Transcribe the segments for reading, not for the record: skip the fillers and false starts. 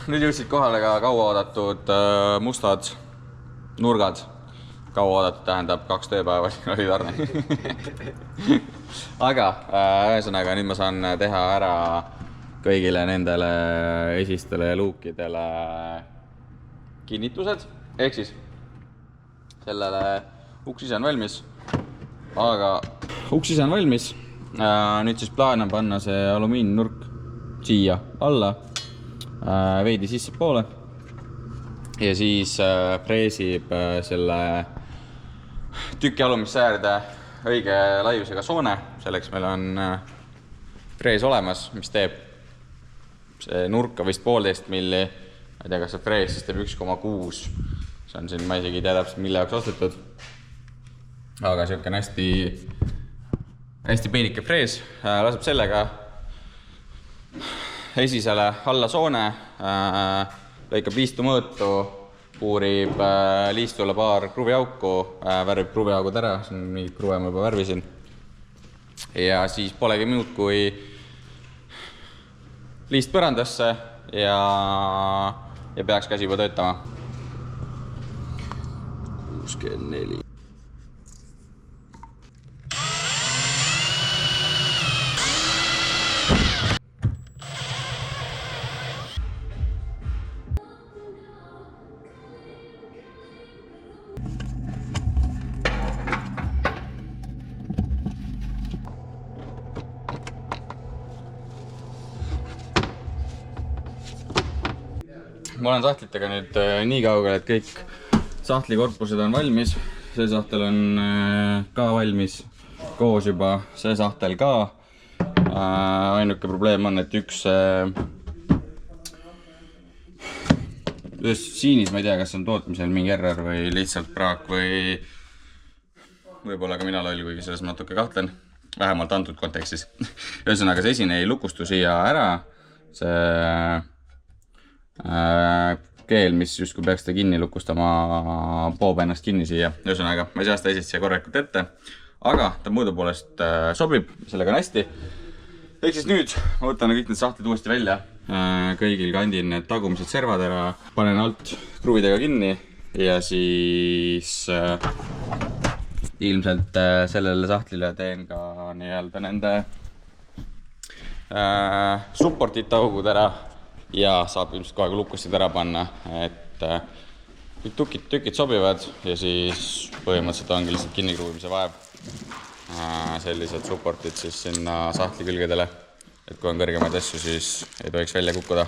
nüüd jõudsid kohale ka kauaoodatud mustad nurgad. Kauaoodatud tähendab 2 tööpäeva oli tarne. Aga ühesõnaga nüüd ma saan teha ära kõigile nendele esistele luukidele kinnitused. Ehk siis sellele uks ise on valmis. Aga uks ise on valmis. Nüüd siis plaan on panna see alumiininurk siia alla, veidi sisse poole ja siis preesib selle tüki alumisse äärde õige laiusega soone. Selleks meil on prees olemas, mis teeb see nurka vist 1,5 milli. Ma ei tea, kas see prees siis teeb 1,6. See on siin, ma isegi ei tea täpselt mille jaoks ostetud. Aga selline hästi peenike prees. Laseb sellega esisele alla soone, lõikab liistu mõõtu, puurib liistule paar kruviauku, värvib kruviaugud ära, siin mingid kruve ma juba värvisin. Ja siis polegi minut, kui liist põrandasse ja peaks käsi juba töötama. 64. Ma olen sahtlitega nüüd nii kaugel, et kõik sahtlikorpused on valmis. See sahtel on ka valmis koos juba, see sahtel ka. Ainuke probleem on, et üks siinis, ma ei tea, kas on tootmisel mingi error või lihtsalt praak või võib-olla ka mina loll, kuigi selles ma natuke kahtlen. Vähemalt antud kontekstis. Ühesõnaga, see esine ei lukustu siia ära. See keel, mis justkui peaks ta kinni lukustama, poob ennast kinni siia. Ühesõnaga, ma ei saa seda esist siia korralikult ette, aga ta mõõdu poolest sobib, sellega on hästi. Ehk siis nüüd ma võtan kõik need sahtlid uuesti välja. Kõigil kandin need tagumised servad ära, panen alt kruvidega kinni ja siis ilmselt sellele sahtlile teen ka nii-öelda nende supportite augud ära. Ja saab ilmselt kohe lukustid ära panna, et kõik tükid sobivad ja siis põhimõtteliselt ongi lihtsalt kinnikruuvimise vaeb. Sellised supportid siis sinna sahtli külgedele, et kui on kõrgemaid asju, siis ei tohiks välja kukkuda.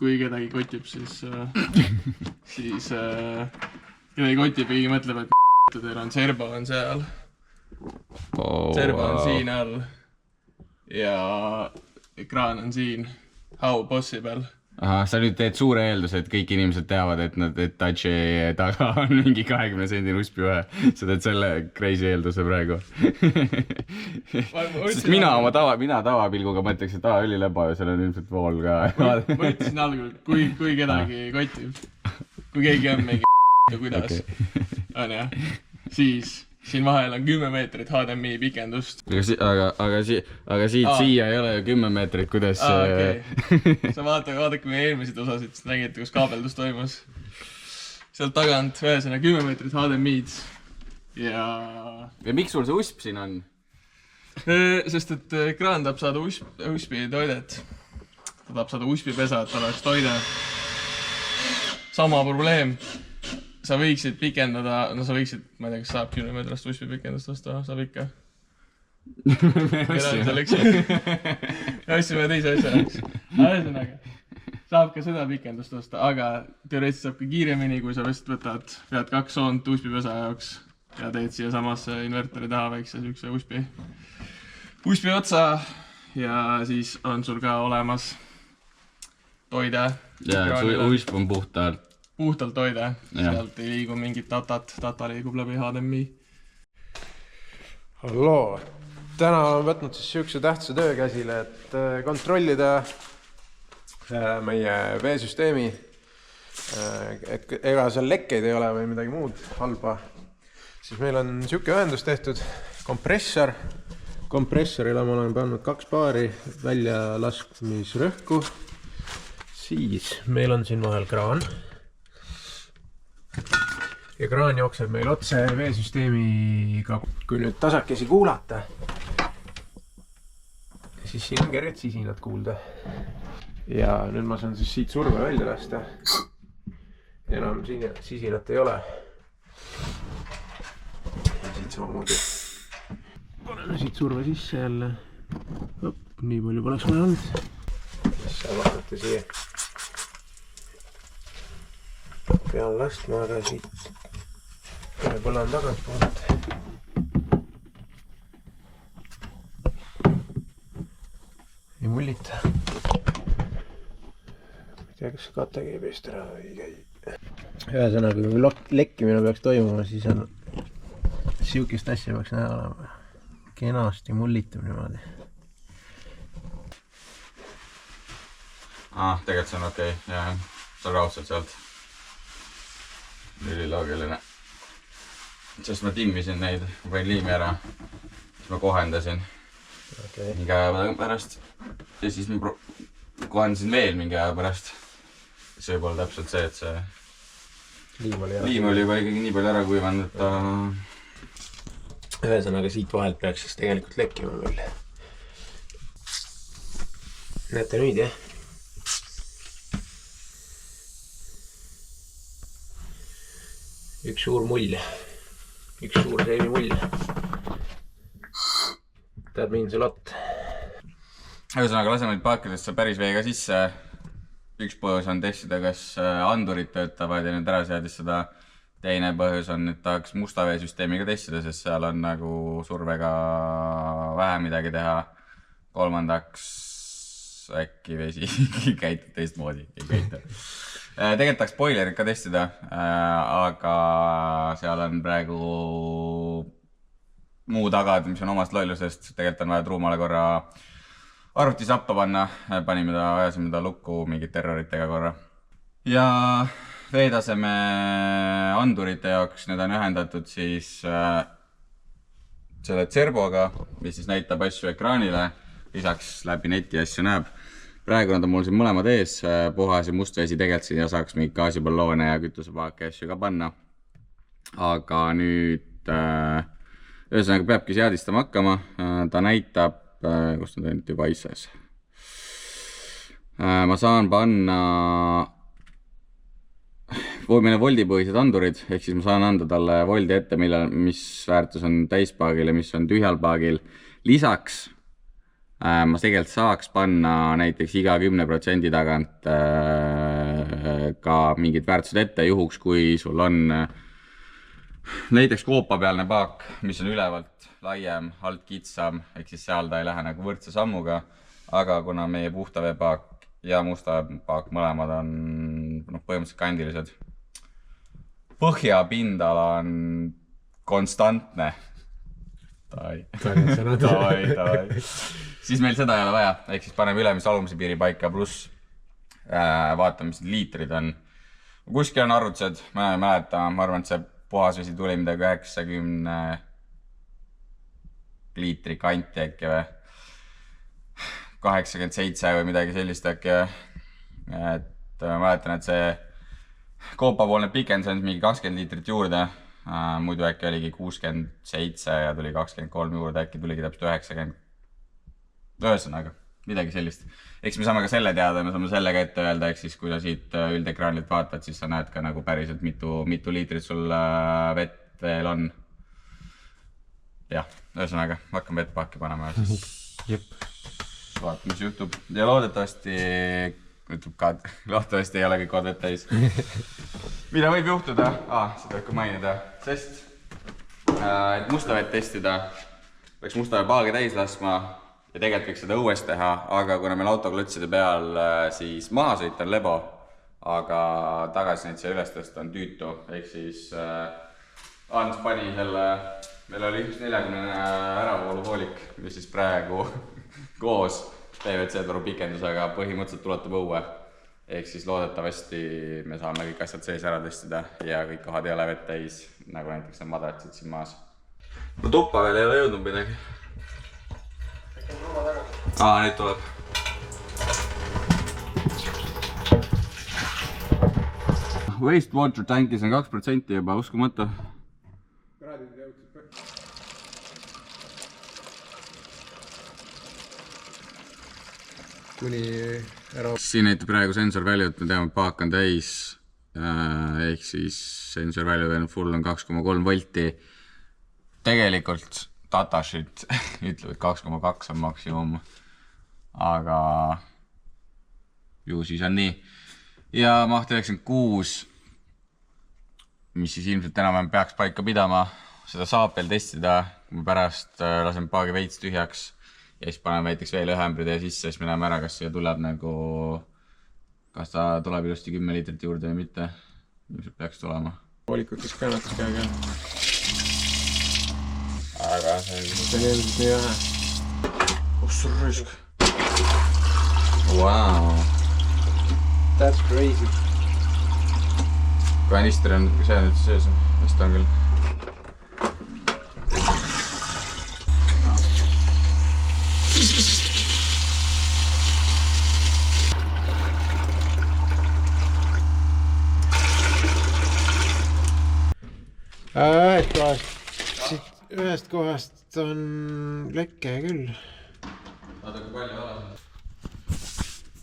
Kui kedagi kotib, siis kedagi kotib ja keegi mõtleb, et teil on serba on seal. Serba on siin all ja ekraan on siin. How possible? Aha, sa nüüd teed suure eelduse, et kõik inimesed teavad, et Daci taga on mingi 20 sendine uspivahe. Sa teed selle crazy eelduse praegu. Sest mina tavapilguga mõtleks, et õlileba ja seal on ilmselt vool ka. Ma ütlesin algul, kui kedagi kotib, kui keegi on mingi kuidas, on jah, siis siin vahel on 10 meetrit HDMI pikendust. Aga siit siia ei ole ju 10 meetrit, kuidas... Okay. Sa vaadake meie eelmiseid osasid, siis nägite, kus kaabeldus toimus. Sealt tagant ühesena 10 meetrit HDMI-d ja... Ja miks sul see usp siin on? Sest et ekraan tahab saada uspi toidet. Ta tahab saada uspipesa, et ta oleks toide. Sama probleem. Sa võiksid pikendada, no sa võiksid, ma ei tea, kas saab 10 meetrast uspi pikendust osta, saab ikka. Me ostsime teise asja. Ühesõnaga, saab ka seda pikendust osta, aga teoreetiliselt saab ka kiiremini, kui sa vist võtad, pead 2 soont uspipesa jaoks ja teed siia samasse invertori taha väikse sükse uspi otsa ja siis on sul ka olemas toide. Ja, usp on puhtalt toide, sealt ei liigu mingit data liigub läbi HDMI. Halloo, täna olen võtnud siis sihukese tähtsa töö käsile, et kontrollida meie veesüsteemi, ega seal lekkeid ei ole või midagi muud halba. Siis meil on sihuke ühendus tehtud, kompressor. Kompressorile ma olen pannud 2 paari väljalaskmisrõhku. Siis meil on siin vahel kraan. Ja kraan jookseb meil otse veesüsteemiga. Kui nüüd tasakesi kuulata, siis siin on kerged sisinad kuulda. Ja nüüd ma saan siis siit surve välja lasta. Enam sisinat ei ole. Ja siit samamoodi. Paneme siit surve sisse jälle. Nii palju poleks vaja olnud. Siis saab vaadata siia. Pean lastma, aga siit põlan tagant poolt. Ei mullita. Ma ei tea, kas see kate käib eest ära või ei käi. Ühesõnaga, kui lekkimine peaks toimuma, siis on sihukest asja peaks näha olema. Kenasti mullitab niimoodi. Tegelikult see on okei. Ja, see on raudselt sealt. Üliloogiline. Sest ma timmisin neid, ma panin liimi ära, siis ma kohendasin mingi aja pärast ja siis ma kohendasin veel mingi aja pärast. See võib olla täpselt see, et see liim oli juba ikkagi nii palju ära kuivanud. Ühesõnaga siit vahelt peaks siis tegelikult lekkima veel. Näete nüüd, jah? Üks suur mull. Üks suur seemi mull. That means a lot. Ühesõnaga laseme nüüd paakidesse päris veega sisse. Üks põhjus on testida, kas andurid töötavad ja nüüd ära seadistada. Teine põhjus on, et tahaks musta veesüsteemiga testida, sest seal on nagu survega vähe midagi teha. Kolmandaks äkki vesi käitub teistmoodi. Ei käita. Tegelikult tahaks boilerit ka testida, aga seal on praegu muu tagad, mis on omast lollusest. Tegelikult on vaja truumale korra arvuti sappa panna. Ajasime ta lukku mingit terroritega korra. Ja veetaseme andurite jaoks, need on ühendatud siis selle Zerboga, mis siis näitab asju ekraanile. Lisaks läbi neti asju näeb. Praegu nad on mul siin mõlemad ees, puhas ja must vesi tegelikult siin ja saaks mingi gaasiballoone ja kütusepaake asju ka panna. Aga nüüd ühesõnaga peabki seadistama hakkama. Ta näitab, kus ta nüüd devices. Ma saan panna meil on voldipõhised andurid, ehk siis ma saan anda talle voldi ette, mis väärtus on täispaagil ja mis on tühjal paagil. Lisaks ma tegelikult saaks panna näiteks iga 10% tagant ka mingid väärtused ette juhuks, kui sul on näiteks koopapealne paak, mis on ülevalt laiem, alt kitsam, ehk siis seal ta ei lähe nagu võrdse sammuga, aga kuna meie puhta veepaak ja mustapaak, mõlemad on põhimõtteliselt kandilised. Põhjapindala on konstantne. Davai. Siis meil seda ei ole vaja, ehk siis paneme ülemise alumise piiri paika, pluss vaatame, mis liitrid on. Kuskil on arvutused, ma ei mäleta, ma arvan, et see puhasvesi tuli midagi 90 liitri kanti äkki või 87 või midagi sellist äkki. Et ma mäletan, et see koopapoolne pikendus on mingi 20 liitrit juurde. Muidu äkki oligi 67 ja tuli 23 juurde, äkki tuligi täpselt 90. Ühesõnaga, midagi sellist. Eks me saame ka selle teada, me saame selle ka ette öelda, eks siis kui sa siit üldekraanilt vaatad, siis sa näed ka nagu päriselt mitu liitrit sul vett veel on. Jah, ühesõnaga, hakkame vettpaaki panema ja siis vaatame, mis juhtub. Ja loodetavasti ei ole kõik vett täis. Mida võib juhtuda? Seda võib ka mainida. Sest, et musta vett testida, võiks musta paagi täis laskma ja tegelikult võiks seda õues teha, aga kuna meil autoklotside peal siis maha sõita on lebo, aga tagasi neid siia üles tõsta on tüütu. Ehk siis Ants pani selle, meil oli 40 äravooluhoolik, mis siis praegu koos PVC-toru pikendusega põhimõtteliselt tuletab õue. Ehk siis loodetavasti me saame kõik asjad sees ära testida ja kõik kohad ei ole vett täis, nagu näiteks need madratsid siin maas. No tuppa veel ei ole jõudnud midagi. Nüüd tuleb. Wastewater tankis on 2% juba, uskumatu. Kuni ära... Siin näitab praegu sensor value, et me teame, et paak on täis. Ehk siis sensor value on full on 2,3 volti. Tegelikult Datashit ütleb, et 2,2 on maksimum. Aga ju siis on nii. Ja maht 96, mis siis ilmselt enam peaks paika pidama. Seda saab veel testida, kui me pärast laseme paagi veits tühjaks ja siis paneme näiteks veel ühe ämbri tee sisse, siis me näeme ära, kas siia tuleb nagu, kas ta tuleb ilusti 10 liitrit juurde või mitte. Ilmselt peaks tulema. Volikutes ka näitas käega. Aga see on ilmselt nii vähe. see raisk. Wow. That's crazy. Kanister on see nüüd sees, vist on küll. Ühest kohast on lekke küll. Vaata, kui palju alas.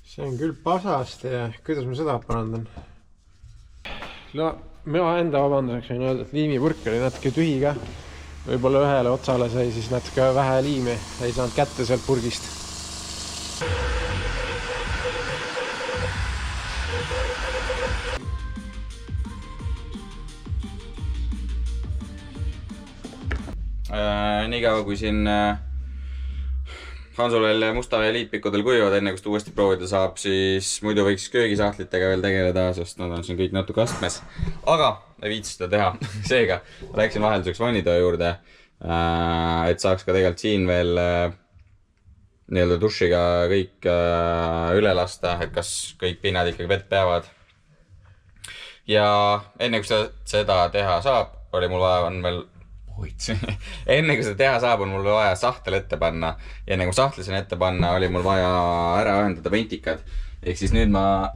See on küll pasast ja kuidas ma seda parandan? No, ma enda vabanduseks võin öelda, et liimipurk oli natuke tühi ka. Võib-olla ühele otsale sai siis natuke vähe liimi, ei saanud kätte sealt purgist. Nii kaua, kui siin Hansulel ja Mustavee liitpikudel kuivad, enne kui seda uuesti proovida saab, siis muidu võiks köögisahtlitega veel tegeleda, sest nad on siin kõik natuke astmes. Aga ei viitsi seda teha. Seega läksin vahelduseks vannitoa juurde, et saaks ka tegelikult siin veel nii-öelda dušiga kõik üle lasta, et kas kõik pinnad ikkagi vett peavad. Ja enne kui seda teha saab, oli mul vaja on veel enne kui seda teha saab, on mul vaja sahtel ette panna ja enne kui sahtlisin ette panna, oli mul vaja ära ühendada ventikad. Ehk siis nüüd ma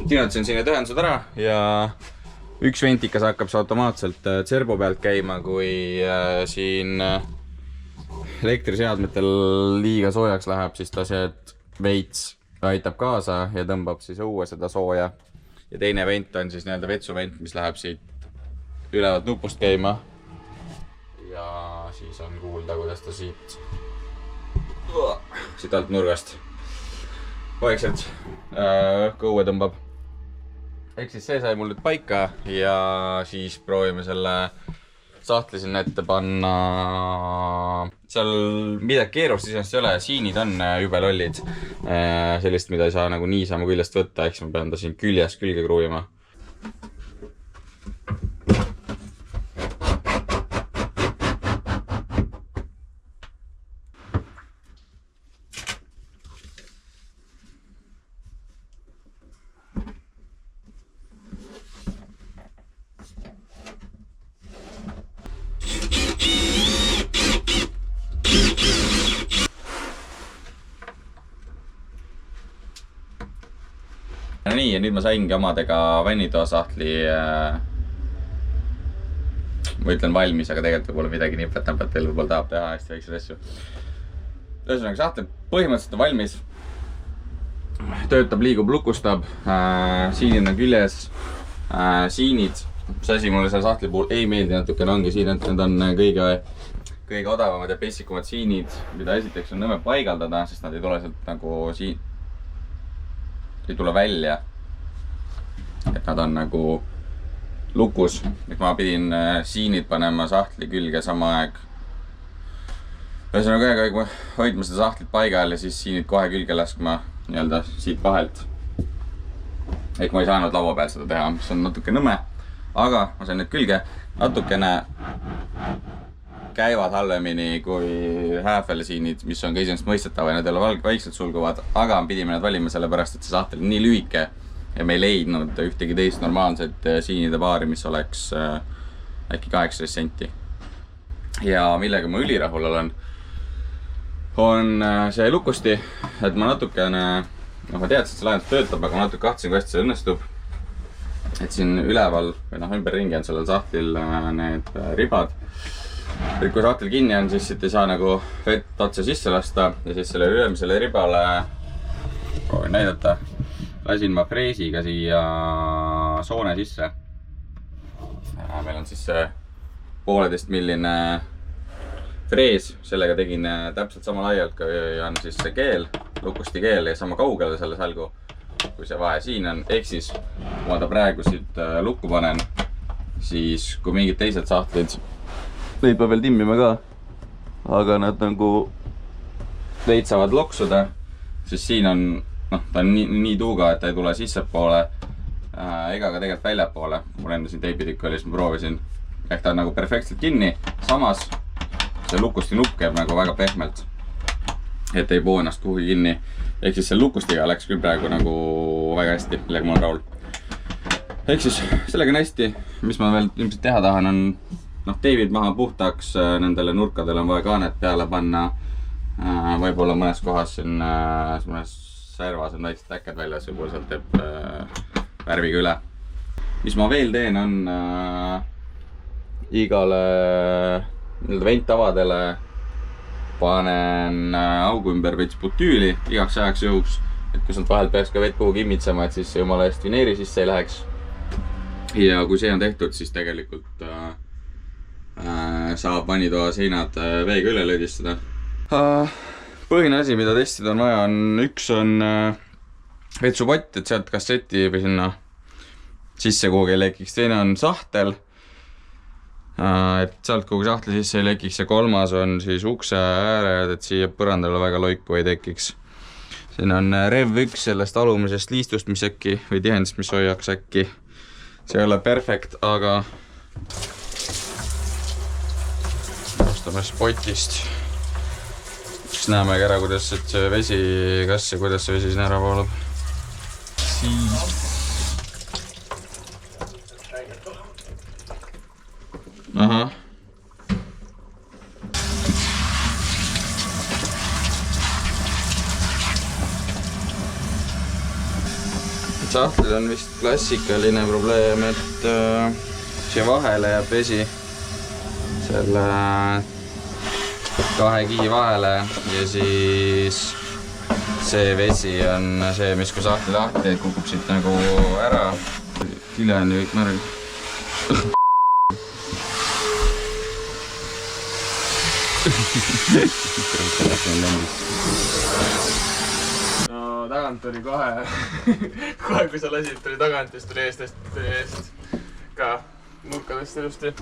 tinutasin siin need ühendused ära ja üks ventikas hakkab see automaatselt tserbo pealt käima, kui siin elektriseadmetel liiga soojaks läheb, siis ta see veits aitab kaasa ja tõmbab siis õue seda sooja. Ja teine vent on siis nii-öelda vetsuvent, mis läheb siit ülevalt nupust käima. Ja siis on kuulda, kuidas ta siit alt nurgast vaikselt õhku õue tõmbab. Ehk siis see sai mul nüüd paika ja siis proovime selle sahtli sinna ette panna. Seal midagi keerust iseenesest ei ole, siinid on jube lollid. Sellist, mida ei saa nagu niisama küljest võtta, eks ma pean ta siin küljest külge kruuvima. No nii, ja nüüd ma saingi omadega vannitoa sahtli ma ütlen valmis, aga tegelikult võib-olla midagi nipet-näpet veel võib-olla tahab teha hästi väikseid asju. Ühesõnaga, sahtli põhimõtteliselt on valmis. Töötab, liigub, lukustab. Siinid on küljes. Siinid. Mis asi mulle selle sahtli puhul ei meeldi natukene ongi siin, et need on kõige odavamad ja basikumad siinid, mida esiteks on nõme paigaldada, sest nad ei tule sealt nagu siin ei tule välja, et nad on nagu lukus, et ma pidin siinid panema sahtli külge sama aeg. Ühesõnaga kogu aeg hoidma seda sahtlit paigal ja siis siinid kohe külge laskma nii-öelda siit vahelt. Ehk ma ei saanud laua peal seda teha, mis on natuke nõme, aga ma sain need külge natukene käivad halvemini kui hääfelisiinid, mis on ka iseenesest mõistetav ja need ei ole vaikselt sulguvad, aga pidime need valima sellepärast, et see sahtel on nii lühike ja me ei leidnud ühtegi teist normaalset siinide paari, mis oleks äkki 18 senti. Ja millega ma ülirahul olen, on see lukusti, et ma natukene, ma teadsin, et see lahendus töötab, aga ma natuke kahtsin, kui hästi see õnnestub. Et siin üleval või ümberringi on sellel sahtlil need ribad. Et kui sahtel kinni on, siis siit ei saa nagu vett otse sisse lasta ja siis selle ülemisele ribale, proovin näidata, lasin ma freesiga siia soone sisse. Meil on siis see 1,5 milline frees, sellega tegin täpselt sama laialt, kui on siis see keel, lukusti keel ja sama kaugele selle salgu, kui see vahe siin on. Ehk siis, kui ma ta praegu siit lukku panen, siis kui mingid teised sahtlid neid peab veel timmima ka, aga nad nagu neid saavad loksuda, siis siin on, ta on nii tuuga, et ta ei tule sissepoole ega ka tegelikult väljapoole. Mul enda siin teipitükk oli, siis ma proovisin. Ehk ta on nagu perfektselt kinni, samas see lukusti nupp käib nagu väga pehmelt, et ei puu ennast kuhugi kinni. Ehk siis see lukustiga läks küll praegu nagu väga hästi, millega ma olen rahul. Ehk siis sellega on hästi, mis ma veel ilmselt teha tahan, on teibid maha puhtaks, nendele nurkadele on vaja kaanet peale panna. Võib-olla mõnes kohas siin, mõnes servas on väiksed täkked väljas, võib-olla sealt teeb värviga üle. Mis ma veel teen, on igale ventavadele panen augu ümber veits butüüli igaks ajaks jõuks, et kui sealt vahelt peaks ka vett kuhugi immitsema, et siis jumala eest vineeri sisse ei läheks. Ja kui see on tehtud, siis tegelikult saab vannitoa seinad veega üle löödistada. Põhine asi, mida testida on vaja, üks on vetsupott, et sealt kasseti või sinna sisse kuhugi ei lekiks. Teine on sahtel, et sealt kuhugi sahtli sisse ei lekiks. Ja kolmas on siis ukse ääred, et siia põrandale väga loiku ei tekiks. Siin on Rev 1 sellest alumisest liistust, mis äkki, või tihendist, mis hoiaks äkki. See ei ole perfekt, aga spotist. Siis näemegi ära, kuidas see vesi, kas ja kuidas see vesi siin ära voolab. Siis. Ahah. Sahtlil on vist klassikaline probleem, et siia vahele jääb vesi. Selle kahe kihi vahele ja siis see vesi on see, mis kui sahtli lahti, et kukub siit nagu ära. Tile on ju kõik märg. No tagant tuli kohe, kui sa lasid, tuli tagant, siis tuli eest ka nurkadest ilusti.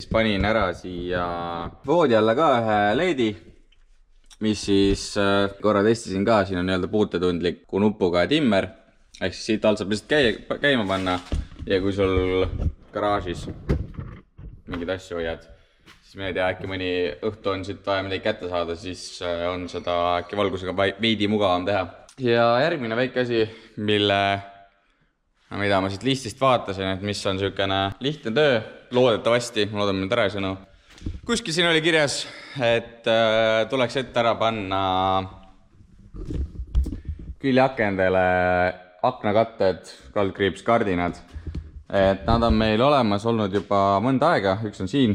siis panin ära siia voodi alla ka ühe LED-i, mis siis korra testisin ka, siin on nii-öelda puutetundliku nupuga dimmer, ehk siis siit alt saab lihtsalt käima panna ja kui sul garaažis mingeid asju hoiad, siis ma ei tea, äkki mõni õhtu on siit vaja midagi kätte saada, siis on seda äkki valgusega veidi mugavam teha. Ja järgmine väike asi, mida ma siit listist vaatasin, et mis on niisugune lihtne töö, loodetavasti, ma loodan mind ära ei sõnu. Kuskil siin oli kirjas, et tuleks ette ära panna küljeakendele aknakatted, kaldkriips, kardinad. Et nad on meil olemas olnud juba mõnda aega, üks on siin,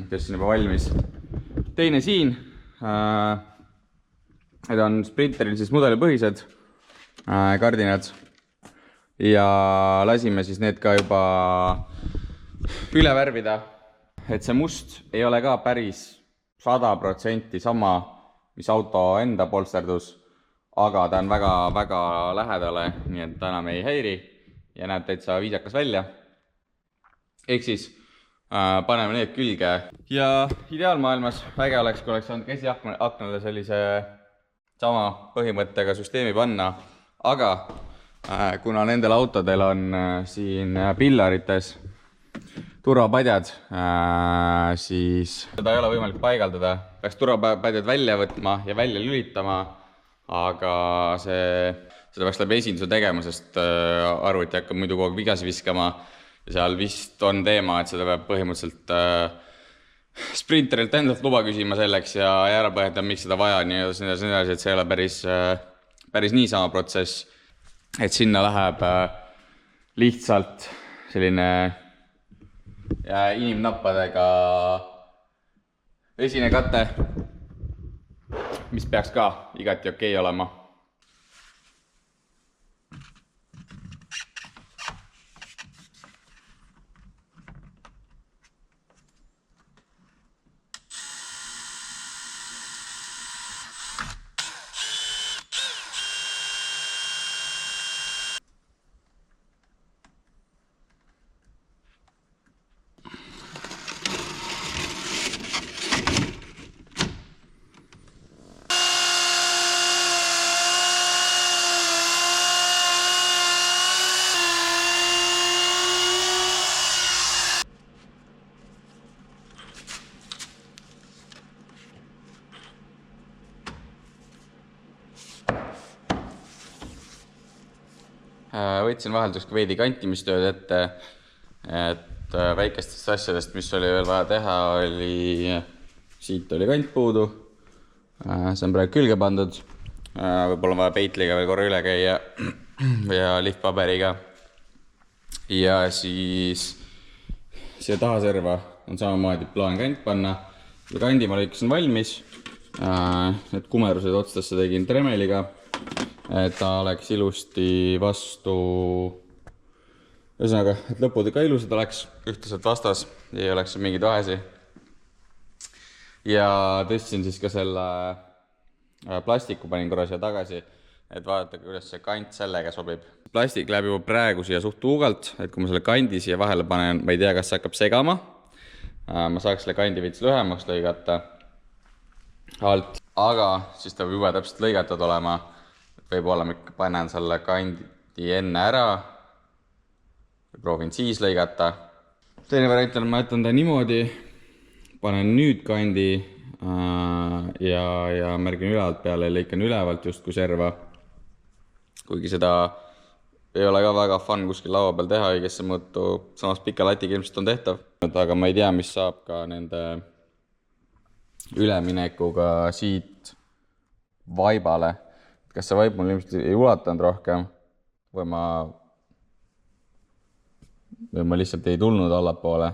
kes on juba valmis. Teine siin, need on Sprinteril siis mudelipõhised kardinad ja lasime siis need ka juba üle värvida. Et see must ei ole ka päris 100% sama, mis auto enda polsterdus, aga ta on väga lähedale, nii et ta enam ei häiri ja näeb täitsa viisakas välja. Ehk siis paneme need külge ja ideaalmaailmas väge oleks, kui oleks saanud käsiaknale sellise sama põhimõttega süsteemi panna, aga kuna nendel autodel on siin pillarites turvapadjad, siis seda ei ole võimalik paigaldada. Peaks turvapadjad välja võtma ja välja lülitama, aga seda peaks läbi esinduse tegema, sest arvuti hakkab muidu kogu aeg vigasi viskama. Ja seal vist on teema, et seda peab põhimõtteliselt Sprinterilt endalt luba küsima selleks ja ära põhjendada, miks seda vaja, nii edasi, et see ei ole päris niisama protsess. Et sinna läheb lihtsalt selline inimnappadega vesine kate, mis peaks ka igati okei olema. Võtsin vahelduseks veidi kantimistööd ette, et väikestest asjadest, mis oli veel vaja teha, siit oli kant puudu, see on praegu külge pandud, võib-olla vaja peitliga veel korra üle käia ja lihtpaberiga ja siis siia taha serva on samamoodi plaan kant panna. Kandi ma lõikasin valmis, need kumerused otstasse tegin tremeliga, et ta oleks ilusti vastu, ühesõnaga, et lõpud ikka ilusad oleks, ühtlaselt vastas, ei oleks mingeid vahesi. Ja tõstsin siis ka selle plastiku, panin korra siia tagasi, et vaadata, kuidas see kant sellega sobib. Plastik läheb juba praegu siia suht tuugalt, et kui ma selle kandi siia vahele panen, ma ei tea, kas see hakkab segama. Ma saaks selle kandi veits lühemaks lõigata alt, aga siis ta juba täpselt lõigatud olema. Võib-olla ma panen selle kandi enne ära, proovin siis lõigata. Teine variant on, ma jätan ta niimoodi, panen nüüd kandi ja märgin ülevalt peale ja lõikan ülevalt just kui serva. Kuigi seda ei ole ka väga fun kuskil laua peal teha õigesse mõõtu, samas pika latiga ilmselt on tehtav. Aga ma ei tea, mis saab ka nende üleminekuga siit vaibale. Kas see vaip mul ilmselt ei ulatanud rohkem või ma lihtsalt ei tulnud allapoole.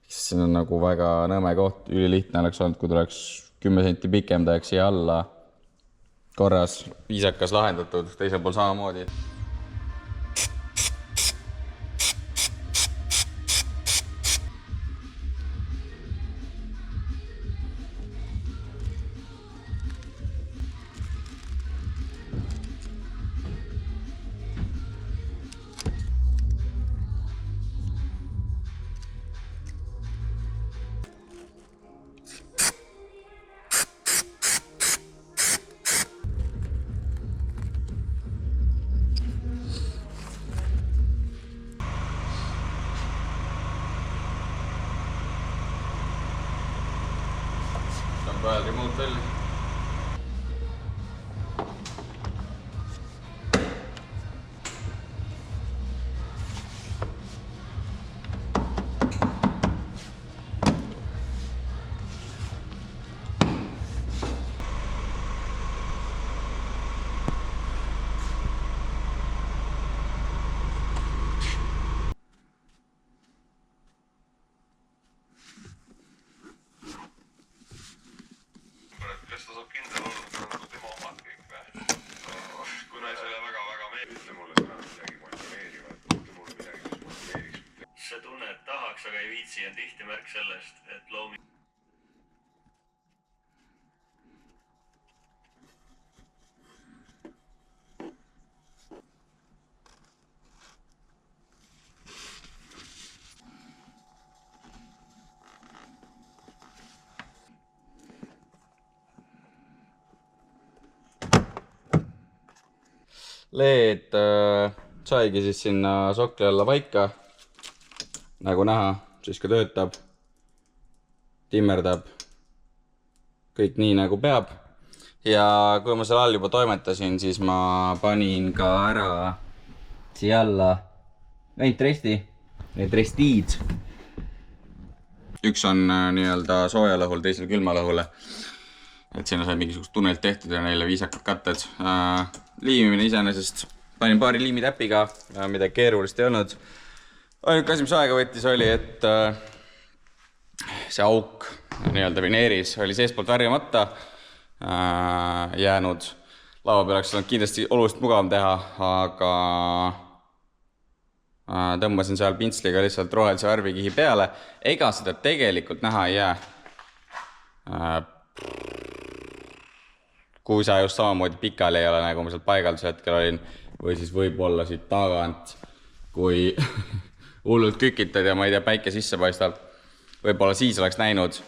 See on nagu väga nõme koht, ülilihtne oleks olnud, kui tuleks 10 senti pikem, ta jääks siia alla korras, viisakas lahendatud, teisel pool samamoodi. välja. Kas ta saab kindel olla, et nagu tema omad kõik või? Kui naisele väga-väga meeldib. Ütle mulle seda midagi motiveerivat. Ütle mulle midagi, mis motiveeriks. See tunne, et tahaks, aga ei viitsi, on tihti märk sellest, et loomi... LED saigi siis sinna sokli alla paika. Nagu näha, siis ka töötab. Timmerdab. Kõik nii nagu peab. Ja kui ma seal all juba toimetasin, siis ma panin ka ära siia alla neid restid. Üks on nii-öelda soojalõhul, teisel külmalõhule. Et sinna sai mingisugust tunnelit tehtud ja neile viisakad katted. Liimimine iseenesest panin paari liimitäpiga, mida keerulist ei olnud. Ainuke asi, mis aega võttis, oli, et see auk nii-öelda vineeris oli seespoolt värjamata jäänud. Laava peal oleks olnud kindlasti oluliselt mugavam teha, aga tõmbasin seal pintsliga lihtsalt rohelise värvikihi peale. Ega seda tegelikult näha ei jää. Kui sa just samamoodi pikali ei ole, nagu ma sealt paigalduse hetkel olin, või siis võib-olla siit tagant, kui hullult kükitad ja ma ei tea, päike sisse paistab, võib-olla siis oleks näinud.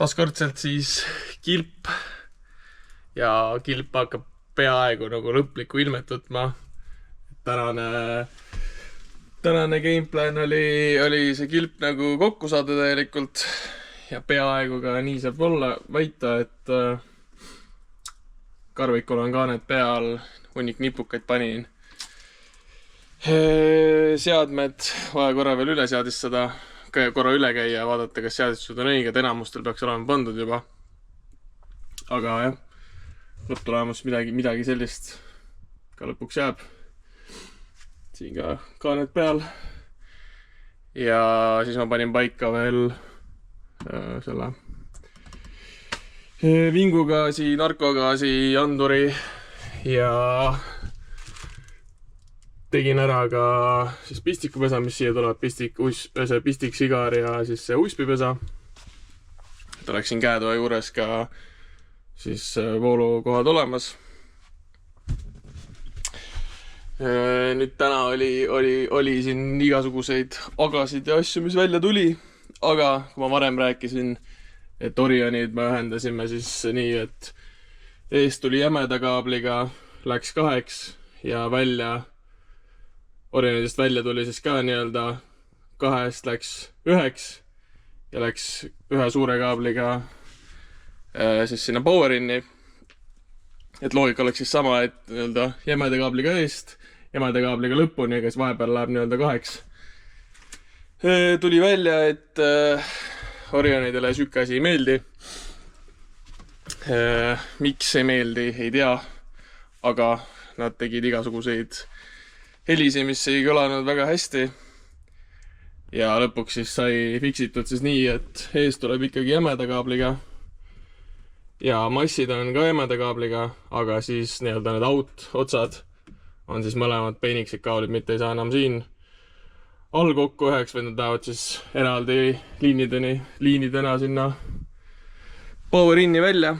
Taaskordselt siis kilp ja kilp hakkab peaaegu nagu lõplikku ilmet võtma. Tänane gameplan oli see kilp nagu kokku saada täielikult ja peaaegu ka nii saab olla väita, et karvikul on kaaned peal, hunnik nipukaid panin. Seadmed vaja korra veel üle seadistada. Korra üle käia ja vaadata, kas seadistused on õiged, enamustel peaks olema pandud juba. Aga jah, lõpptulemus midagi sellist ka lõpuks jääb. Siin ka kaaned peal. Ja siis ma panin paika veel selle vingugaasi, narkogaasi, anduri ja tegin ära ka siis pistikupesa, mis siia tuleb, pistik, sigar ja siis see uispipesa. Et oleks siin käetoa juures ka siis voolukohad olemas. Nüüd täna oli siin igasuguseid agasid ja asju, mis välja tuli. Aga kui ma varem rääkisin, et Orionid me ühendasime siis nii, et eest tuli jämeda kaabliga, läks 2 ja välja Orionidest välja tuli siis ka nii-öelda 2 läks 1 ja läks 1 suure kaabliga siis sinna Powerinni. Et loogika oleks siis sama, et nii-öelda jämeda kaabliga eest, jämeda kaabliga lõpuni, aga siis vahepeal läheb nii-öelda 2. Tuli välja, et Orionidele sükke asi ei meeldi. Miks ei meeldi, ei tea, aga nad tegid igasuguseid helisi, mis ei kõlanud väga hästi. Ja lõpuks siis sai fiksitud siis nii, et ees tuleb ikkagi jämeda kaabliga. Ja massid on ka jämeda kaabliga, aga siis nii-öelda need otsad on siis mõlemad peeniksid kaablid, mitte ei saa enam siin all kokku 9, vaid nad lähevad siis eraldi liinidena sinna Powerinni välja.